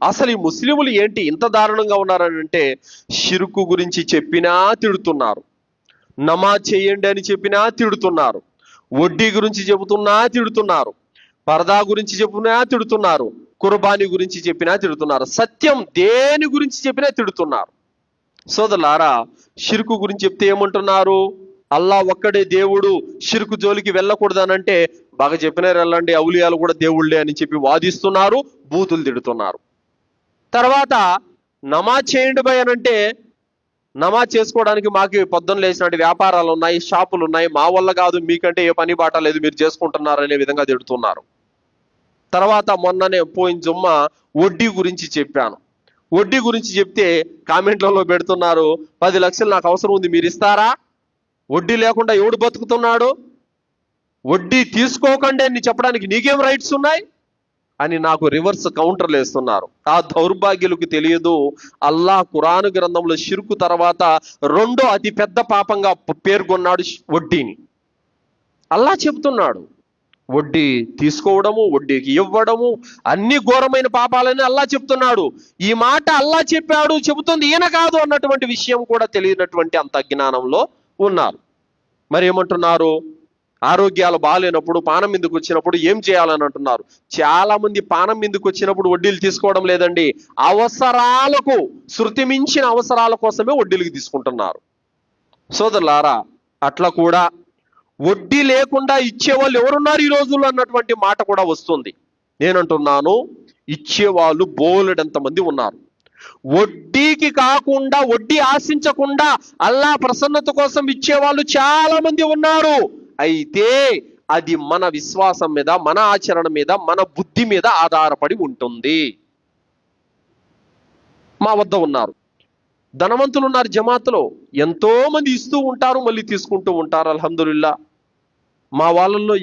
అసలు ఈ ముస్లిములు ఏంటి ఇంత దారుణంగా ఉన్నారని అంటే, షిరుకు గురించి చెప్పినా తిడుతున్నారు, నమాజ్ చేయండి అని చెప్పినా తిడుతున్నారు, వడ్డీ గురించి చెబుతున్నా తిడుతున్నారు, పరదా గురించి చెప్పినా తిడుతున్నారు, కుర్బానీ గురించి చెప్పినా తిడుతున్నారు, సత్యం దేని గురించి చెప్పినా తిడుతున్నారు. సోదరులారా, షిరుకు గురించి చెప్తే ఏమంటున్నారు? అల్లా ఒక్కడే దేవుడు, షిరుకు జోలికి వెళ్ళకూడదనంటే బాగా చెప్పినారు, వెళ్ళండి ఔలియాలు కూడా దేవుళ్ళే అని చెప్పి వాదిస్తున్నారు, బూతులు తిడుతున్నారు. తర్వాత నమాజ్ చేయండి భయ్ అనంటే, నమాజ్ చేసుకోవడానికి మాకు పొద్దున్న లేచినట్టు వ్యాపారాలు ఉన్నాయి, షాపులు ఉన్నాయి, మా వల్ల కాదు, మీకంటే ఏ పని బాట లేదు, మీరు చేసుకుంటున్నారు అనే విధంగా తిడుతున్నారు. తర్వాత మొన్ననే పోయిన జుమ్మ వడ్డీ గురించి చెప్పాను. వడ్డీ గురించి చెప్తే కామెంట్లలో పెడుతున్నారు, 10 లక్షలు నాకు అవసరం ఉంది, మీరు ఇస్తారా? వడ్డీ లేకుండా ఎవడు బతుకుతున్నాడు? వడ్డీ తీసుకోకండి అని చెప్పడానికి నీకేం రైట్స్ ఉన్నాయి అని నాకు రివర్స్ కౌంటర్లు వేస్తున్నారు. ఆ దౌర్భాగ్యులకు తెలియదు, అల్లాహ్ ఖురాను గ్రంథంలో షిర్కు తర్వాత 2వ అతి పెద్ద పాపంగా పేర్కొన్నాడు వడ్డీని. అల్లాహ్ చెబుతున్నాడు, వడ్డీ తీసుకోవడము, వడ్డీకి ఇవ్వడము అన్ని ఘోరమైన పాపాలని అల్లాహ్ చెప్తున్నాడు. ఈ మాట అల్లాహ్ చెప్పాడు, చెబుతుంది ఈయన కాదు అన్నటువంటి విషయం కూడా తెలియనటువంటి అంత అజ్ఞానంలో ఉన్నారు. మరి ఏమంటున్నారు? ఆరోగ్యాలు బాగాలేనప్పుడు, పానం మీదకి వచ్చినప్పుడు ఏం చేయాలని అంటున్నారు. చాలా మంది పానం మీదకి వచ్చినప్పుడు వడ్డీలు తీసుకోవడం లేదండి, అవసరాలకు, శృతి మించిన అవసరాల కోసమే వడ్డీలకు తీసుకుంటున్నారు. సోదరులారా, అట్లా కూడా వడ్డీ లేకుండా ఇచ్చేవాళ్ళు ఎవరున్నారు ఈ రోజుల్లో అన్నటువంటి మాట కూడా వస్తుంది. నేనంటున్నాను, ఇచ్చేవాళ్ళు బోలెడంత మంది ఉన్నారు. వడ్డీకి కాకుండా, వడ్డీ ఆశించకుండా అల్లాహ్ ప్రసన్నత కోసం ఇచ్చేవాళ్ళు చాలా మంది ఉన్నారు. అయితే అది మన విశ్వాసం మీద, మన ఆచరణ మీద, మన బుద్ధి మీద ఆధారపడి ఉంటుంది. మా వద్ద ఉన్నారు, ధనవంతులు ఉన్నారు, జమాత్లో ఎంతో మంది ఇస్తూ ఉంటారు, మళ్ళీ తీసుకుంటూ ఉంటారు. అల్హమ్దులిల్లా. మా వాళ్ళల్లో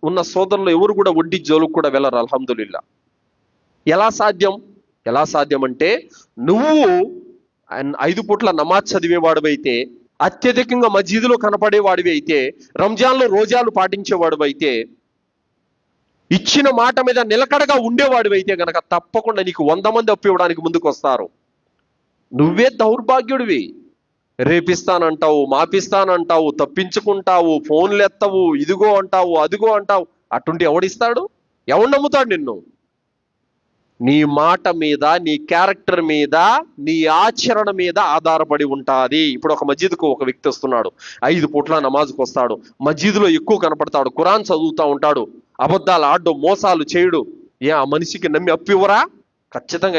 ఉన్న సోదరులు ఎవరు కూడా వడ్డీ జోలుకు కూడా వెళ్ళరు. అల్హమ్దులిల్లా. ఎలా సాధ్యం అంటే, నువ్వు 5 పూట్ల నమాజ్ చదివేవాడివైతే, అత్యధికంగా మస్జిదులో కనపడేవాడివి అయితే, రంజాన్లో రోజాలు పాటించేవాడు అయితే, ఇచ్చిన మాట మీద నిలకడగా ఉండేవాడివైతే గనక తప్పకుండా నీకు 100 మంది అప్పు ఇవ్వడానికి ముందుకు వస్తారు. నువ్వే దౌర్భాగ్యుడివి. రేపిస్తానంటావు, మాపిస్తానంటావు, తప్పించుకుంటావు, ఫోన్లు ఎత్తవు, ఇదిగో అంటావు, అదిగో అంటావు. అటుండి ఎవడిస్తాడు? ఎవడు నమ్ముతాడు నిన్ను? నీ మాట మీద, నీ క్యారెక్టర్ మీద, నీ ఆచరణ మీద ఆధారపడి ఉంటుంది. ఇప్పుడు ఒక మస్జిద్కు ఒక వ్యక్తి వస్తున్నాడు, 5 పూట్ల నమాజ్కి వస్తాడు, మస్జిద్లో ఎక్కువ కనపడతాడు, ఖురాన్ చదువుతూ ఉంటాడు, అబద్ధాలు ఆడడం, మోసాలు చేయడు. ఆ మనిషికి నమ్మి అప్పు ఇవ్వరా? ఖచ్చితంగా